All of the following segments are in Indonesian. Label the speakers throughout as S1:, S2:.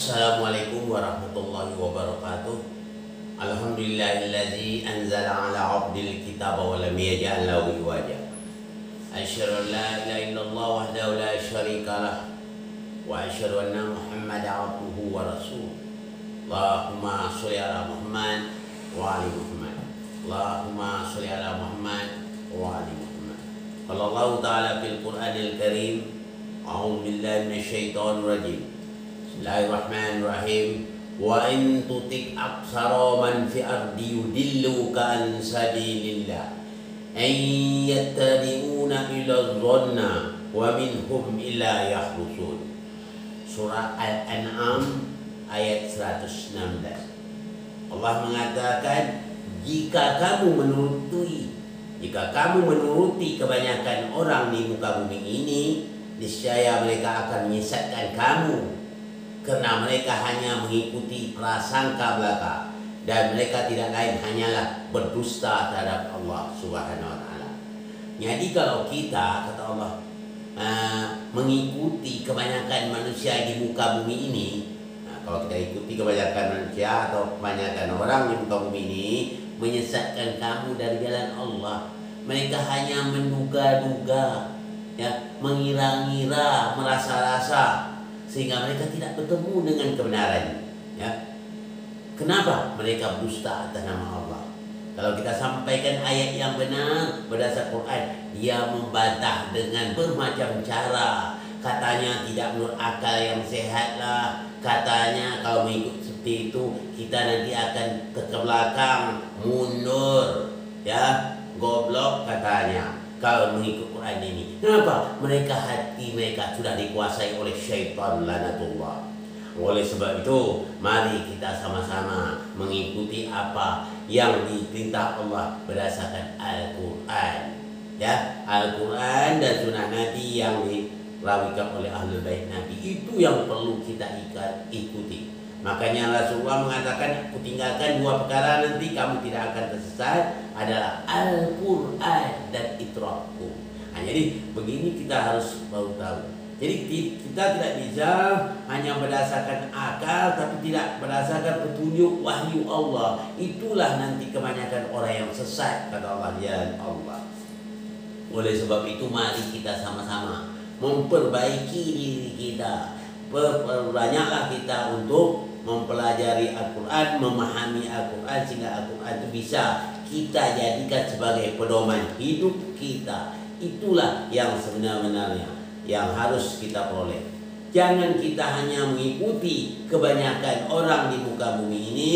S1: Assalamualaikum warahmatullahi wabarakatuh. Alhamdulillahilladzi anzala ala 'abdil kitaba wa lam yaj'al lahu iwaja. Asyhadu an la ilaha illallah wahdahu la syarika lah wa asyhadu anna Muhammadan abduhu wa rasuluh. Allahumma shalli ala Muhammad wa ali Muhammad. Allahumma shalli ala Muhammad wa ali Muhammad. Qala Allah ta'ala fil Qur'anil Karim, a'udzu billahi minasyaitonir rajim. Bismillahirrahmanirrahim. Wa in tutik aksara man fi ardi yudilluka an sabilillah ay yattabi'una ila dhanna wa minhum illa yakhrusun. Surah Al-An'am ayat 116. Allah mengatakan, jika kamu menuruti kebanyakan orang di muka bumi ini, niscaya mereka akan menyesatkan kamu, karena mereka hanya mengikuti prasangka belaka dan mereka tidak lain hanyalah berdusta terhadap Allah Subhanahu wa taala. Jadi kalau kita, kata Allah, mengikuti kebanyakan manusia di muka bumi ini, kalau kita ikuti kebanyakan manusia atau kebanyakan orang di muka bumi ini, menyesatkan kamu dari jalan Allah. Mereka hanya menduga-duga, ya, mengira-ngira, merasa-rasa, sehingga mereka tidak bertemu dengan kebenaran. Ya. Kenapa? Mereka berdusta atas nama Allah. Kalau kita sampaikan ayat yang benar berdasar Quran, dia membantah dengan bermacam cara. Katanya tidak menurut akal yang sehat lah. Katanya kalau mengikut seperti itu, kita nanti akan ke belakang, mundur, ya, goblok katanya. Kalau mengikut Quran ini, kenapa? Hati mereka sudah dikuasai oleh syaitan lanatullah. Oleh sebab itu, mari kita sama-sama mengikuti apa yang diperintah Allah berdasarkan Al-Quran, ya, Al-Quran dan sunnah Nabi yang dirawikan oleh Ahlul Bait Nabi. Itu yang perlu kita ikuti. Makanya Rasulullah mengatakan, aku tinggalkan dua perkara nanti kamu tidak akan tersesat, adalah Al-Quran dan itraku. Jadi begini kita harus tahu. Jadi kita tidak bisa hanya berdasarkan akal tapi tidak berdasarkan petunjuk wahyu Allah. Itulah nanti kebanyakan orang yang sesat, kata Allah, ya Allah. Oleh sebab itu mari kita sama-sama memperbaiki diri kita. Banyaklah kita untuk mempelajari Al-Quran, memahami Al-Quran, sehingga Al-Quran itu bisa kita jadikan sebagai pedoman hidup kita. Itulah yang sebenarnya yang harus kita peroleh. Jangan kita hanya mengikuti kebanyakan orang di muka bumi ini,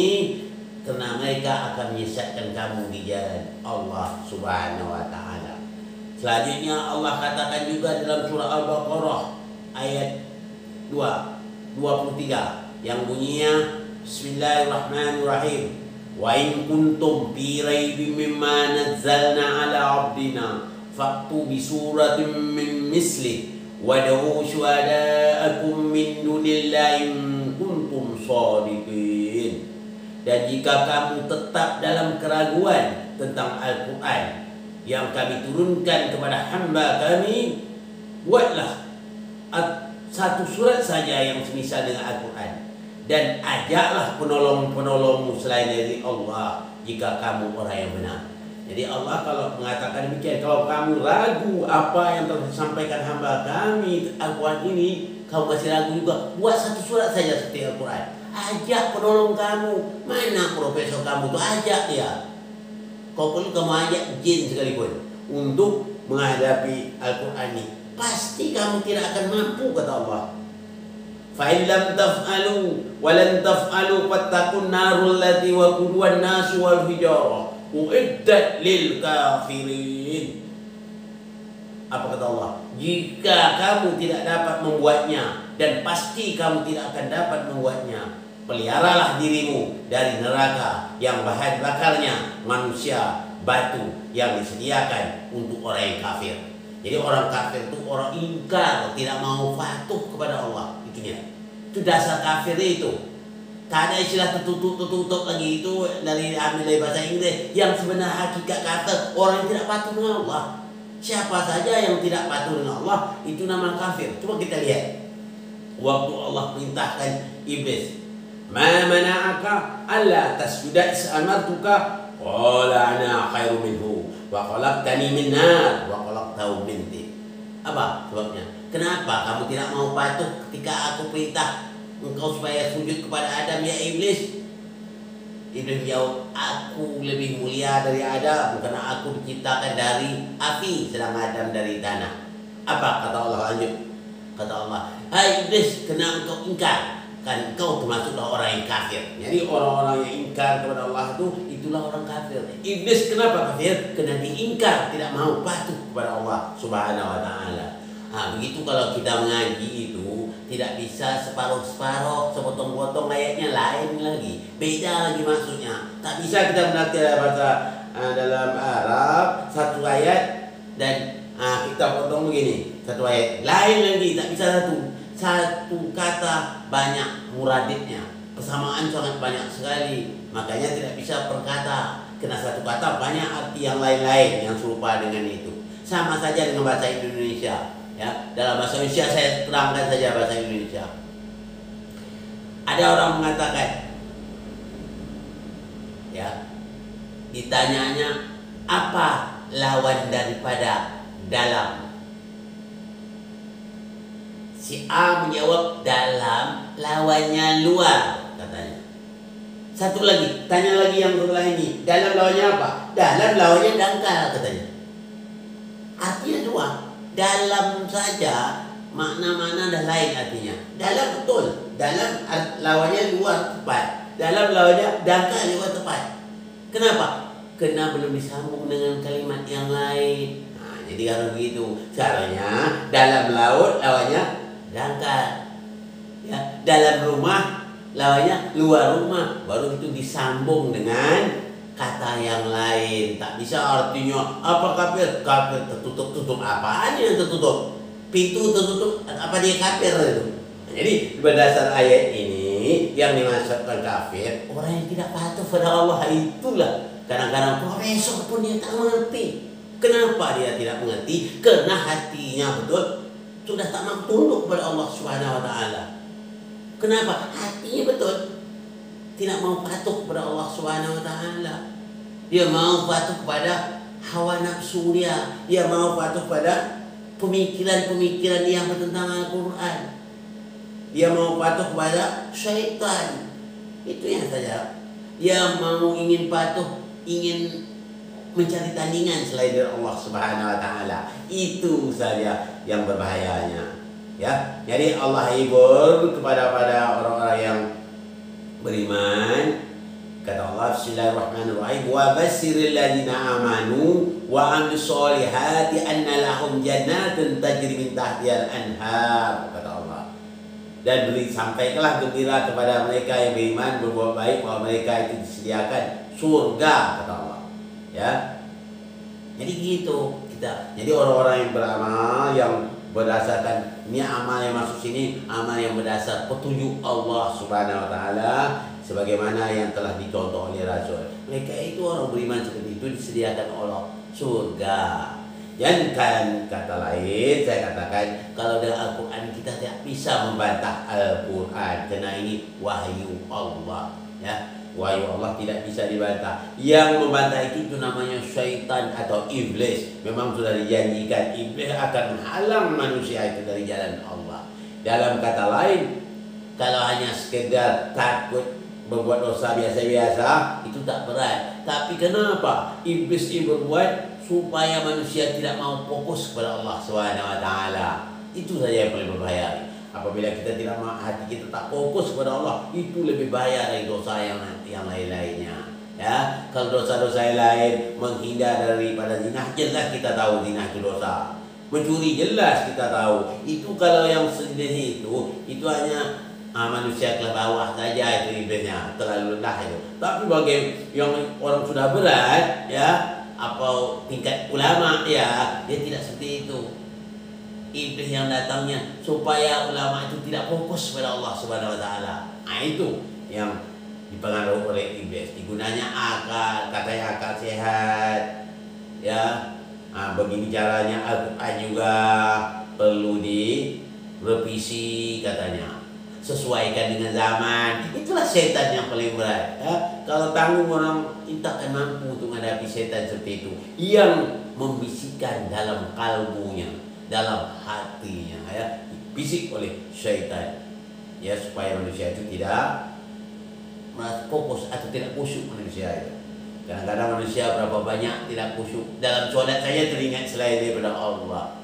S1: karena mereka akan menyesatkan kamu di jalan Allah Subhanahu wa taala. Selanjutnya Allah katakan juga dalam surah Al-Baqarah ayat 23 yang bunyinya, Bismillahirrahmanirrahim. Wa in kuntum fi raibin mimma nazzalna ala 'abdina fa'tu bi suratin min misli wad'u syuhada'akum min dunillahi in kuntum shadiqin. Dan jika kamu tetap dalam keraguan tentang Al-Quran yang kami turunkan kepada hamba kami, buatlah satu surat saja yang semisal dengan Al-Quran, dan ajaklah penolong-penolongmu selain dari Allah jika kamu orang yang benar. Jadi Allah kalau mengatakan demikian, kalau kamu ragu apa yang telah disampaikan hamba kami Al-Quran ini, kamu masih ragu juga, buat satu surat saja seperti Al-Quran. Ajak penolong kamu. Mana profesor kamu tuh, ajak dia. Kau perlu kamu ajak jin sekalipun untuk menghadapi Al-Quran ini. Pasti kamu tidak akan mampu, kata Allah. Fa in lam taf'alu wa lan taf'alu fattaqun narul lati waquduha an-nas wal hijarah uiddat lil kafirin. Apa kata Allah? Jika kamu tidak dapat membuatnya, dan pasti kamu tidak akan dapat membuatnya, peliharalah dirimu dari neraka yang bahan bakarnya manusia, batu yang disediakan untuk orang yang kafir. Jadi orang kafir itu orang ingkar, tidak mau patuh kepada Allah. Itu dasar kafir itu. Tak ada istilah tertutup lagi, itu ambil dari bahasa Inggris. Yang sebenarnya hakikat kafir orang yang tidak patuh dengan Allah. Siapa saja yang tidak patuh dengan Allah itu nama kafir. Coba kita lihat. waktu Allah perintahkan iblis, "Ma mana'aka alla tasjuda is amartuka?" Qala ana khairu minhu wa khalaqtani min nar wa khalaqtahu min tin. Apa sebabnya? Kenapa kamu tidak mau patuh ketika aku perintah engkau supaya sujud kepada Adam ya iblis? Iblis jawab, aku lebih mulia dari Adam karena aku diciptakan dari api sedang Adam dari tanah. Apa kata Allah lanjut? Kata Allah, hai iblis, kenapa engkau ingkar? Kan kau termasuklah orang yang kafir. Jadi orang-orang yang ingkar kepada Allah itu, itulah orang kafir. Iblis kenapa kafir? Karena diingkar, tidak mau patuh kepada Allah Subhanahu wa Ta'ala. Begitu kalau kita mengaji itu tidak bisa separuh-separuh, sepotong-potong, ayatnya lain lagi, beda lagi maksudnya. Tak bisa kita mengerti bahasa dalam Arab satu ayat dan kita potong begini, satu ayat lain lagi, tak bisa satu kata banyak muradifnya, persamaan sangat banyak sekali, makanya tidak bisa per kata. Kena satu kata banyak arti yang lain-lain yang serupa dengan itu. Sama saja dengan bahasa Indonesia. Ya, dalam bahasa Indonesia saya terangkan saja bahasa Indonesia. Ada orang mengatakan, ya, ditanyanya apa lawan daripada dalam? Si A menjawab dalam, lawannya luar katanya. Satu lagi, tanya lagi yang sebelah ini, dalam lawannya apa? Dalam lawannya dangkal katanya. Artinya dua. Dalam saja makna-makna dah lain artinya. Dalam betul, dalam lawannya luar tepat, dalam lawannya dangkal luar tepat. Kenapa? Karena belum disambung dengan kalimat yang lain. Jadi harus begitu. Caranya dalam laut lawannya dangkal. Ya, dalam rumah lawannya luar rumah. Baru itu disambung dengan kata yang lain. Tak bisa artinya apa kafir? Kafir tertutup apaan yang tertutup? Pintu tertutup, apa dia kafir itu? Jadi berdasar ayat ini yang dimaksudkan kafir orang yang tidak patuh pada Allah. Itulah kadang-kadang profesor pun dia tak mengerti. Kenapa dia tidak mengerti? Karena hatinya betul sudah tak mau tunduk kepada Allah Subhanahu wa Ta'ala. Kenapa? Hatinya betul tidak mau patuh kepada Allah Subhanahu wa Ta'ala. Dia mau patuh kepada hawa nafsu dia. Dia mau patuh pada pemikiran-pemikiran yang bertentangan Al-Quran. Dia mau patuh kepada syaitan. Itu yang saja. Dia mau ingin patuh, ingin mencari tandingan selain dari Allah Subhanahu wa Ta'ala. Itu saja yang berbahayanya. Ya, jadi Allah hibur kepada orang-orang yang beriman. Kata Allah, Bismillahirrahmanirrahim, wa basyiril ladzina amanu wa amilus solihati anna lahum jannatin tajri min tahtihal anhar. Kata Allah, dan sampaikanlah gembira kepada mereka yang beriman berbuat baik bahwa mereka itu disediakan surga. Kata Allah. Ya, jadi gitu kita. Jadi orang-orang yang beramal yang berdasarkan ini amal yang masuk sini, amal yang berdasar petunjuk Allah Subhanahu wa Ta'ala sebagaimana yang telah dicontoh oleh Rasul. Mereka itu orang beriman seperti itu disediakan Allah surga. Dan kan kata lain saya katakan, kalau dalam Al-Quran kita tidak bisa membantah Al-Quran karena ini wahyu Allah. Ya, wahyu Allah tidak bisa dibantah. Yang membantah itu namanya syaitan atau iblis. Memang sudah dijanjikan iblis akan menghalang manusia itu dari jalan Allah. Dalam kata lain, kalau hanya sekedar takut berbuat dosa biasa-biasa itu tak berat. Tapi kenapa iblis ini berbuat? Supaya manusia tidak mau fokus kepada Allah Subhanahu wa Ta'ala. Itu saja yang paling berbahaya. Apabila kita tidak mau, hati kita tak fokus kepada Allah, itu lebih bahaya dari dosa yang lain-lainnya. Ya, kalau dosa-dosa yang lain menghindar daripada zina, jelas kita tahu zina itu dosa. Mencuri jelas kita tahu. Itu kalau yang sendiri itu hanya manusia kelas bawah saja itu iblisnya, terlalu rendah itu. Tapi bagi yang orang sudah berat, ya, apa tingkat ulama, ya, dia tidak seperti itu. Iblis yang datangnya supaya ulama itu tidak fokus pada Allah Subhanahu wa Ta'ala. Itu yang dipengaruhi oleh iblis. Digunanya akal, katanya akal sehat. Ya, begini caranya. Al-Quran juga perlu revisi katanya, sesuaikan dengan zaman. Itulah setan yang paling berat. Ya. Kalau tanggung orang tak akan mampu untuk menghadapi setan seperti itu, yang membisikkan dalam kalbunya, dalam hatinya, ya, bisik oleh syaitan, ya, supaya manusia itu tidak fokus atau tidak khusyuk manusia itu. Kadang-kadang manusia berapa banyak tidak khusyuk dalam sholat saja, teringat selain daripada Allah.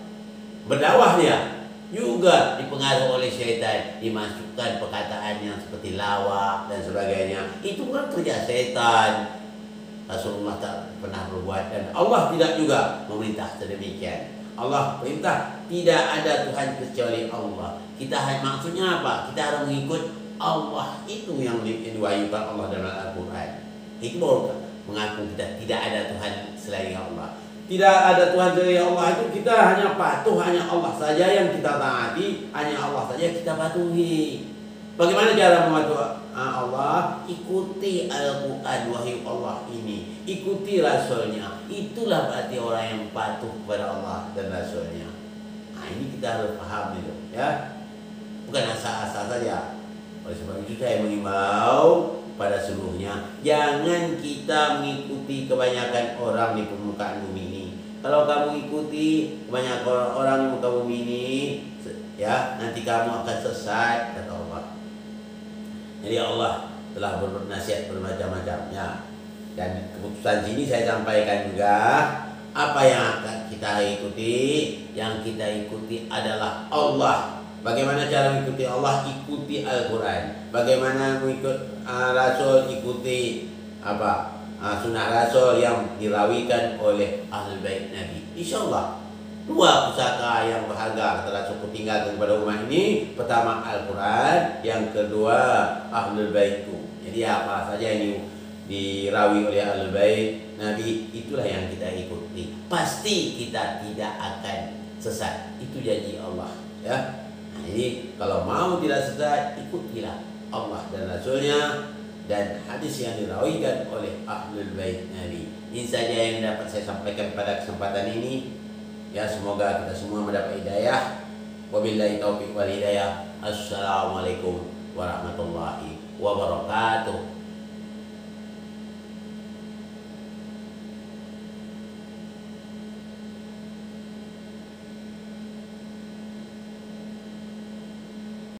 S1: Berdakwah dia juga dipengaruhi oleh syaitan, dimasukkan perkataan yang seperti lawak dan sebagainya. Itu bukan kerja syaitan. Rasulullah tak pernah berbuat dan Allah tidak juga memerintah sedemikian. Allah perintah tidak ada Tuhan kecuali Allah. Kita maksudnya apa? Kita harus mengikut Allah, itu yang diwahyukan Allah dalam Al-Quran. Itu baru mengaku kita tidak ada Tuhan selain Allah. Tidak ada Tuhan selain Allah itu kita hanya patuh, hanya Allah saja yang kita taati, hanya Allah saja kita patuhi. Bagaimana cara mematuhi Allah? Ikuti Al-Quran, wahyu Allah ini, ikuti Rasulnya. Itulah berarti orang yang patuh kepada Allah dan Rasulnya. Nah, ini kita harus paham itu, ya. Bukan asal-asal saja. Oleh sebab itu saya mengimbau pada seluruhnya, jangan kita mengikuti kebanyakan orang di permukaan bumi ini. Kalau kamu ikuti kebanyakan orang di muka bumi ini, ya, nanti kamu akan sesat, kata Allah. Jadi Allah telah bernasihat bermacam-macamnya. Dan keputusan sini saya sampaikan juga, apa yang akan kita ikuti? Yang kita ikuti adalah Allah. Bagaimana cara mengikuti Allah? Ikuti Al-Quran. Bagaimana mengikut Rasul? Ikuti apa? Sunnah Rasul yang dirawikan oleh Ahlul Bait Nabi. InsyaAllah dua pusaka yang berharga telah cukup tinggalkan kepada umat ini. Pertama Al-Quran, yang kedua Ahlul Baitku. Jadi apa saja ini dirawi oleh Ahlul Bait Nabi, itulah yang kita ikuti. Pasti kita tidak akan sesat. Itu janji Allah, ya. Nah, jadi kalau mau tidak sesat, ikutilah Allah dan Rasulnya dan hadis yang dirawikan oleh Ahlul Bait Nabi. Ini saja yang dapat saya sampaikan pada kesempatan ini. Ya, semoga kita semua mendapat hidayah. Wabillahi taufiq wal hidayah. Assalamualaikum warahmatullahi wabarakatuh.